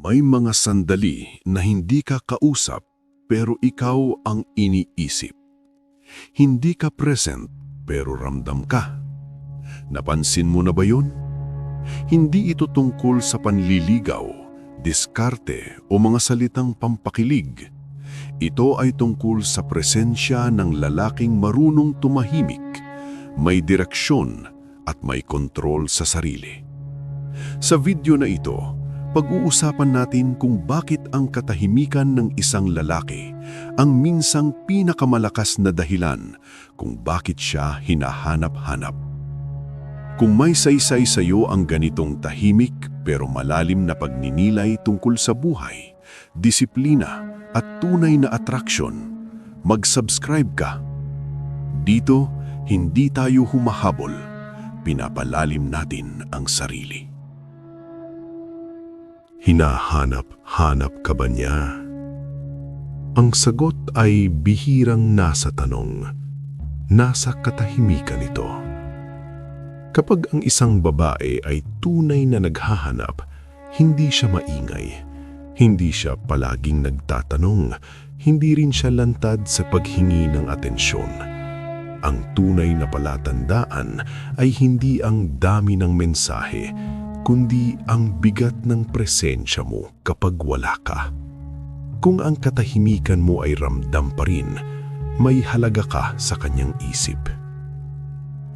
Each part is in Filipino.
May mga sandali na hindi ka kausap pero ikaw ang iniisip. Hindi ka present pero ramdam ka. Napansin mo na ba yun? Hindi ito tungkol sa panliligaw, diskarte o mga salitang pampakilig. Ito ay tungkol sa presensya ng lalaking marunong tumahimik, may direksyon at may kontrol sa sarili. Sa video na ito, pag-uusapan natin kung bakit ang katahimikan ng isang lalaki ang minsang pinakamalakas na dahilan kung bakit siya hinahanap-hanap. Kung may saysay sa iyo ang ganitong tahimik pero malalim na pagninilay tungkol sa buhay, disiplina at tunay na atraksyon, mag-subscribe ka. Dito, hindi tayo humahabol, pinapalalim natin ang sarili. Hinahanap-hanap ka ba niya? Ang sagot ay bihirang nasa tanong, nasa katahimikan ito. Kapag ang isang babae ay tunay na naghahanap, hindi siya maingay, hindi siya palaging nagtatanong, hindi rin siya lantad sa paghingi ng atensyon. Ang tunay na palatandaan ay hindi ang dami ng mensahe, kundi ang bigat ng presensya mo kapag wala ka. Kung ang katahimikan mo ay ramdam pa rin, may halaga ka sa kanyang isip.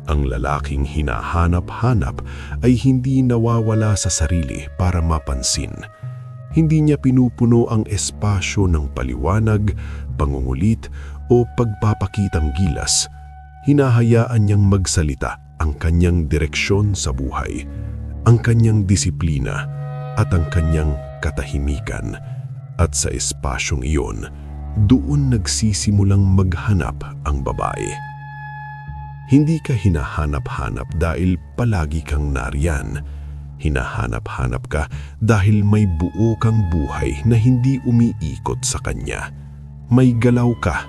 Ang lalaking hinahanap-hanap ay hindi nawawala sa sarili para mapansin. Hindi niya pinupuno ang espasyo ng paliwanag, pangungulit o pagpapakitang gilas. Hinahayaan niyang magsalita ang kanyang direksyon sa buhay, ang kanyang disiplina at ang kanyang katahimikan. At sa espasyong iyon, doon nagsisimulang maghanap ang babae. Hindi ka hinahanap-hanap dahil palagi kang nariyan. Hinahanap-hanap ka dahil may buo kang buhay na hindi umiikot sa kanya. May galaw ka,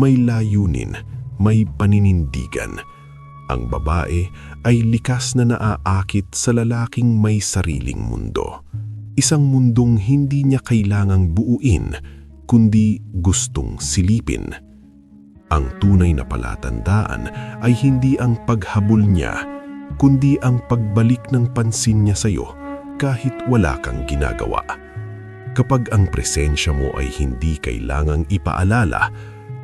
may layunin, may paninindigan. Ang babae ay likas na naaakit sa lalaking may sariling mundo. Isang mundong hindi niya kailangang buuin, kundi gustong silipin. Ang tunay na palatandaan ay hindi ang paghabol niya, kundi ang pagbalik ng pansin niya sa iyo kahit wala kang ginagawa. Kapag ang presensya mo ay hindi kailangang ipaalala,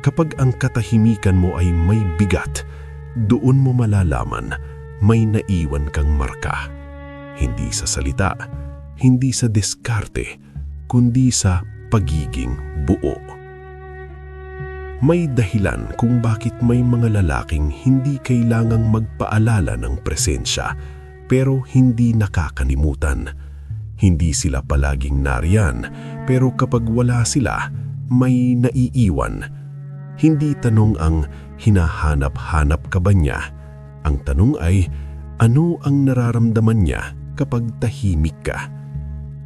kapag ang katahimikan mo ay may bigat, doon mo malalaman may naiwan kang marka. Hindi sa salita, hindi sa diskarte, kundi sa pagiging buo. May dahilan kung bakit may mga lalaking hindi kailangang magpaalala ng presensya, pero hindi nakakalimutan. Hindi sila palaging nariyan, pero kapag wala sila, may naiiwan. Hindi tanong ang hinahanap-hanap ka ba niya? Ang tanong ay, ano ang nararamdaman niya kapag tahimik ka?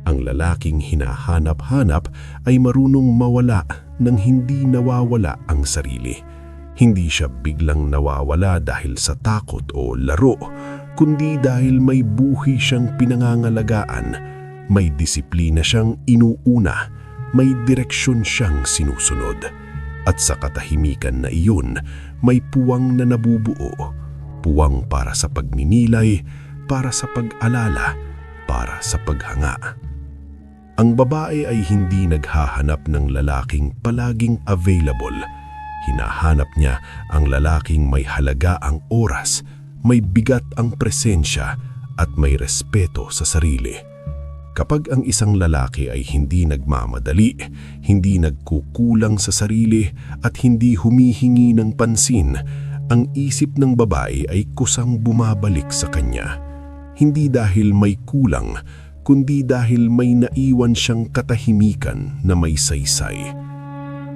Ang lalaking hinahanap-hanap ay marunong mawala nang hindi nawawala ang sarili. Hindi siya biglang nawawala dahil sa takot o laro, kundi dahil may buhay siyang pinangangalagaan, may disiplina siyang inuuna, may direksyon siyang sinusunod. At sa katahimikan na iyon, may puwang na nabubuo. Puwang para sa pagninilay, para sa pag-alala, para sa paghanga. Ang babae ay hindi naghahanap ng lalaking palaging available. Hinahanap niya ang lalaking may halaga ang oras, may bigat ang presensya at may respeto sa sarili. Kapag ang isang lalaki ay hindi nagmamadali, hindi nagkukulang sa sarili at hindi humihingi ng pansin, ang isip ng babae ay kusang bumabalik sa kanya. Hindi dahil may kulang, kundi dahil may naiwan siyang katahimikan na may saysay.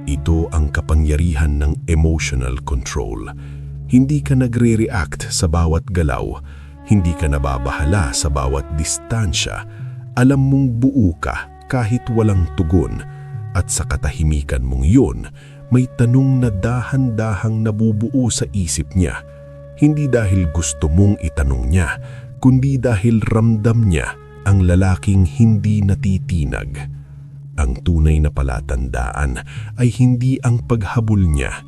Ito ang kapangyarihan ng emotional control. Hindi ka nagre-react sa bawat galaw, hindi ka nababahala sa bawat distansya. Alam mong buo ka kahit walang tugon, at sa katahimikan mong yun, may tanong na dahan-dahang nabubuo sa isip niya. Hindi dahil gusto mong itanong niya, kundi dahil ramdam niya ang lalaking hindi natitinag. Ang tunay na palatandaan ay hindi ang paghabol niya,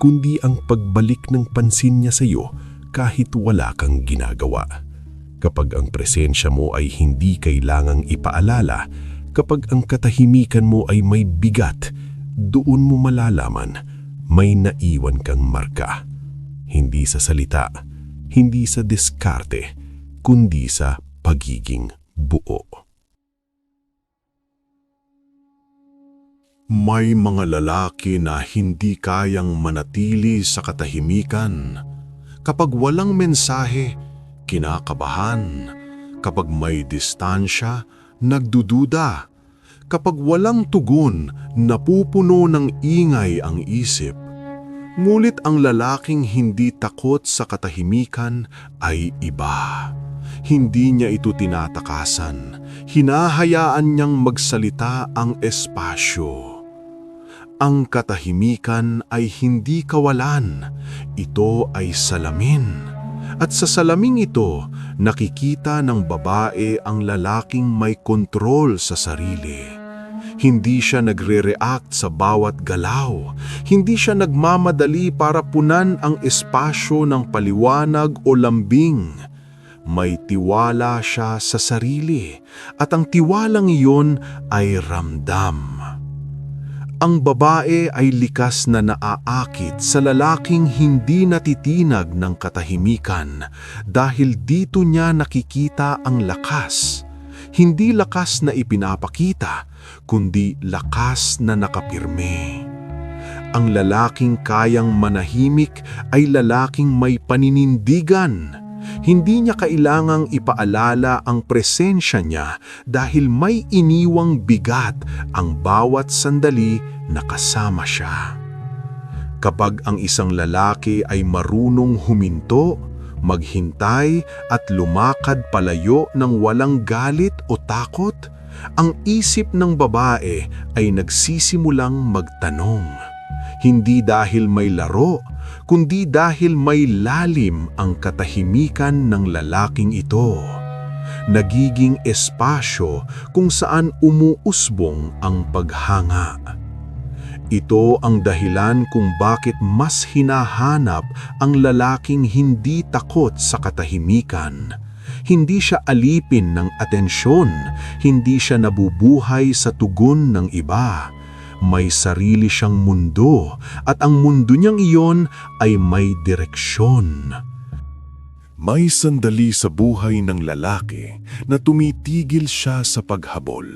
kundi ang pagbalik ng pansin niya sa iyo kahit wala kang ginagawa. Kapag ang presensya mo ay hindi kailangang ipaalala, kapag ang katahimikan mo ay may bigat, doon mo malalaman may naiwan kang marka. Hindi sa salita, hindi sa diskarte, kundi sa pagiging buo. May mga lalaki na hindi kayang manatili sa katahimikan. Kapag walang mensahe, kinakabahan. Kapag may distansya, nagdududa. Kapag walang tugon, napupuno ng ingay ang isip. Ngunit ang lalaking hindi takot sa katahimikan ay iba. Hindi niya ito tinatakasan. Hinahayaan niyang magsalita ang espasyo. Ang katahimikan ay hindi kawalan. Ito ay salamin. At sa salaming ito, nakikita ng babae ang lalaking may kontrol sa sarili. Hindi siya nagre-react sa bawat galaw. Hindi siya nagmamadali para punan ang espasyo ng paliwanag o lambing. May tiwala siya sa sarili at ang tiwalang iyon ay ramdam. Ang babae ay likas na naaakit sa lalaking hindi natitinag ng katahimikan dahil dito niya nakikita ang lakas. Hindi lakas na ipinapakita, kundi lakas na nakapirme. Ang lalaking kayang manahimik ay lalaking may paninindigan. Hindi niya kailangang ipaalala ang presensya niya dahil may iniwang bigat ang bawat sandali na kasama siya. Kapag ang isang lalaki ay marunong huminto, maghintay at lumakad palayo ng walang galit o takot, ang isip ng babae ay nagsisimulang magtanong. Hindi dahil may laro, kundi dahil may lalim ang katahimikan ng lalaking ito. Nagiging espasyo kung saan umuusbong ang paghanga. Ito ang dahilan kung bakit mas hinahanap ang lalaking hindi takot sa katahimikan. Hindi siya alipin ng atensyon, hindi siya nabubuhay sa tugon ng iba. May sarili siyang mundo at ang mundo niyang iyon ay may direksyon. May sandali sa buhay ng lalaki na tumitigil siya sa paghabol.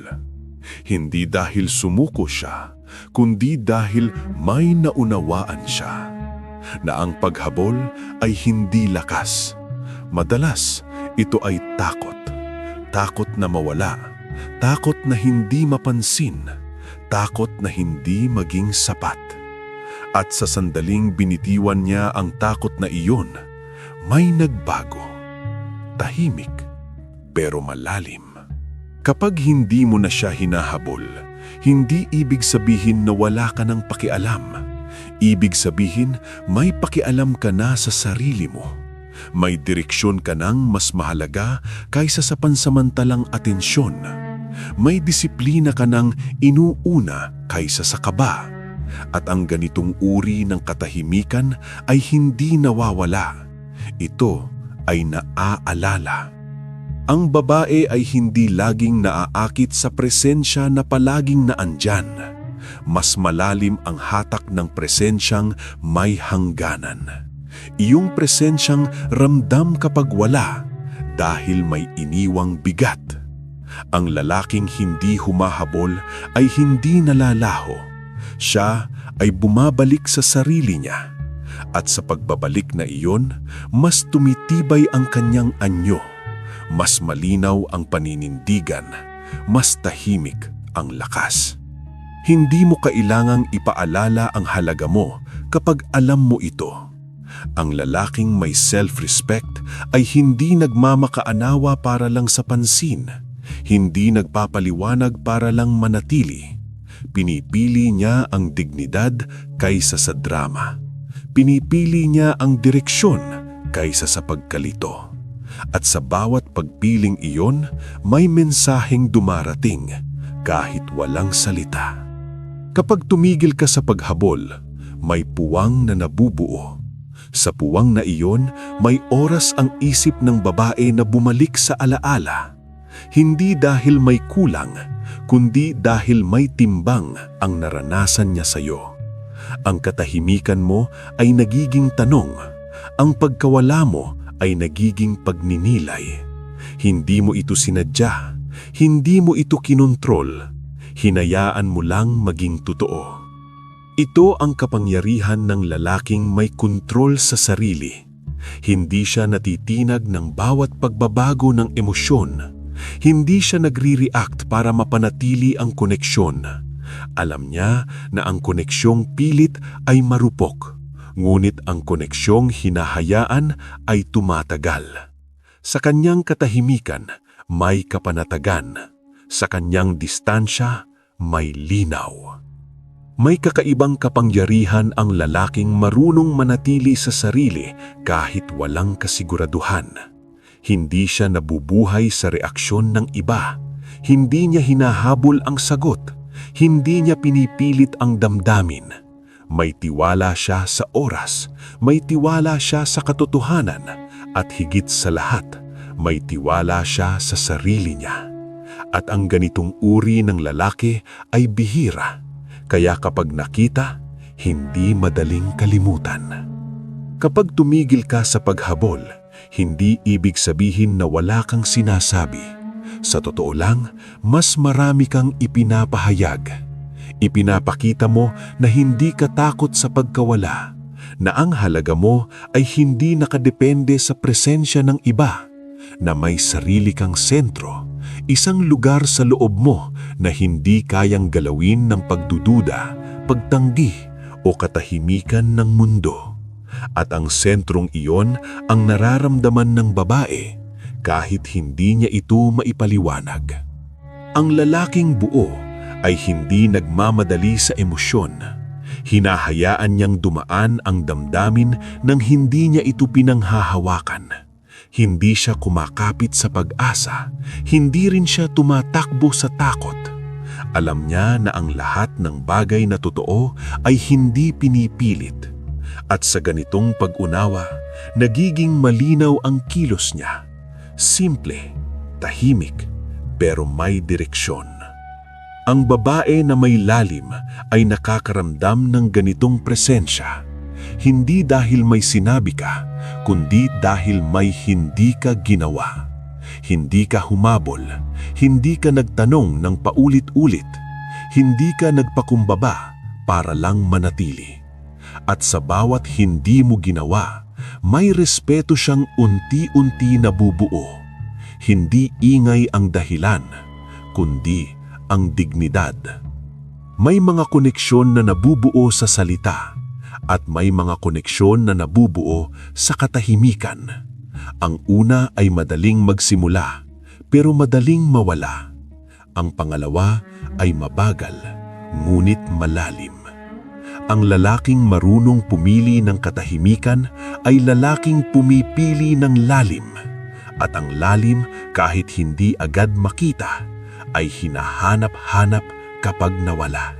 Hindi dahil sumuko siya, kundi dahil may naunawaan siya na ang paghabol ay hindi lakas. Madalas, ito ay takot. Takot na mawala, takot na hindi mapansin, takot na hindi maging sapat. At sa sandaling binitiwan niya ang takot na iyon, may nagbago. Tahimik, pero malalim. Kapag hindi mo na siya hinahabol, hindi ibig sabihin na wala ka ng pakialam. Ibig sabihin, may pakialam ka na sa sarili mo. May direksyon ka nang mas mahalaga kaysa sa pansamantalang atensyon. May disiplina ka nang inuuna kaysa sa kaba. At ang ganitong uri ng katahimikan ay hindi nawawala. Ito ay naaalala. Ang babae ay hindi laging naaakit sa presensya na palaging naandyan. Mas malalim ang hatak ng presensyang may hangganan. Iyong presensyang ramdam kapag wala dahil may iniwang bigat. Ang lalaking hindi humahabol ay hindi nalalaho. Siya ay bumabalik sa sarili niya. At sa pagbabalik na iyon, mas tumitibay ang kanyang anyo. Mas malinaw ang paninindigan, mas tahimik ang lakas. Hindi mo kailangang ipaalala ang halaga mo kapag alam mo ito. Ang lalaking may self-respect ay hindi nagmamakaanawa para lang sa pansin, hindi nagpapaliwanag para lang manatili. Pinipili niya ang dignidad kaysa sa drama. Pinipili niya ang direksyon kaysa sa pagkalito. At sa bawat pagpiling iyon, may mensaheng dumarating kahit walang salita. Kapag tumigil ka sa paghabol, may puwang na nabubuo. Sa puwang na iyon, may oras ang isip ng babae na bumalik sa alaala. Hindi dahil may kulang, kundi dahil may timbang ang naranasan niya sa'yo. Ang katahimikan mo ay nagiging tanong, ang pagkawala mo ay nagiging pagninilay. Hindi mo ito sinadya, hindi mo ito kinontrol, hinayaan mo lang maging totoo. Ito ang kapangyarihan ng lalaking may kontrol sa sarili. Hindi siya natitinag ng bawat pagbabago ng emosyon. Hindi siya nagre-react para mapanatili ang koneksyon. Alam niya na ang koneksyong pilit ay marupok, ngunit ang koneksyong hinahayaan ay tumatagal. Sa kanyang katahimikan, may kapanatagan. Sa kanyang distansya, may linaw. May kakaibang kapangyarihan ang lalaking marunong manatili sa sarili kahit walang kasiguraduhan. Hindi siya nabubuhay sa reaksyon ng iba. Hindi niya hinahabol ang sagot. Hindi niya pinipilit ang damdamin. May tiwala siya sa oras. May tiwala siya sa katotohanan. At higit sa lahat, may tiwala siya sa sarili niya. At ang ganitong uri ng lalaki ay bihira. Kaya kapag nakita, hindi madaling kalimutan. Kapag tumigil ka sa paghabol, hindi ibig sabihin na wala kang sinasabi. Sa totoo lang, mas marami kang ipinapahayag. Ipinapakita mo na hindi ka takot sa pagkawala, na ang halaga mo ay hindi nakadepende sa presensya ng iba, na may sarili kang sentro, isang lugar sa loob mo na hindi kayang galawin ng pagdududa, pagtanggi o katahimikan ng mundo. At ang sentrong iyon ang nararamdaman ng babae kahit hindi niya ito maipaliwanag. Ang lalaking buo ay hindi nagmamadali sa emosyon. Hinahayaan niyang dumaan ang damdamin nang hindi niya ito pinanghahawakan. Hindi siya kumakapit sa pag-asa, hindi rin siya tumatakbo sa takot. Alam niya na ang lahat ng bagay na totoo ay hindi pinipilit. At sa ganitong pag-unawa, nagiging malinaw ang kilos niya. Simple, tahimik, pero may direksyon. Ang babae na may lalim ay nakakaramdam ng ganitong presensya. Hindi dahil may sinabi ka, kundi dahil may hindi ka ginawa. Hindi ka humabol, hindi ka nagtanong ng paulit-ulit, hindi ka nagpakumbaba para lang manatili. At sa bawat hindi mo ginawa, may respeto siyang unti-unti nabubuo. Hindi ingay ang dahilan, kundi ang dignidad. May mga koneksyon na nabubuo sa salita, at may mga koneksyon na nabubuo sa katahimikan. Ang una ay madaling magsimula, pero madaling mawala. Ang pangalawa ay mabagal, ngunit malalim. Ang lalaking marunong pumili ng katahimikan ay lalaking pumipili ng lalim. At ang lalim, kahit hindi agad makita, ay hinahanap-hanap kapag nawala.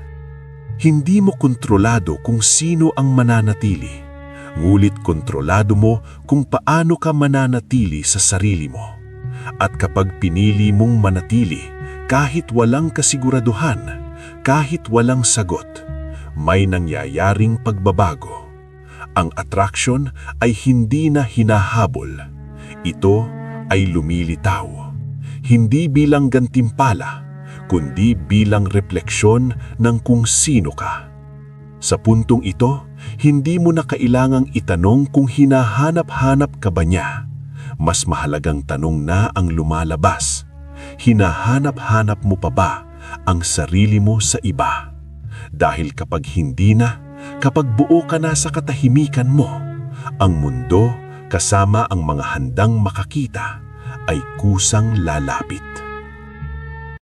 Hindi mo kontrolado kung sino ang mananatili, ngulit kontrolado mo kung paano ka mananatili sa sarili mo. At kapag pinili mong manatili, kahit walang kasiguraduhan, kahit walang sagot, may nangyayaring pagbabago. Ang attraction ay hindi na hinahabol. Ito ay lumilitaw. Hindi bilang gantimpala, kundi bilang refleksyon ng kung sino ka. Sa puntong ito, hindi mo na kailangang itanong kung hinahanap-hanap ka ba niya. Mas mahalagang tanong na ang lumalabas. Hinahanap-hanap mo pa ba ang sarili mo sa iba? Dahil kapag hindi na, kapag buo ka na sa katahimikan mo, ang mundo kasama ang mga handang makakita ay kusang lalapit.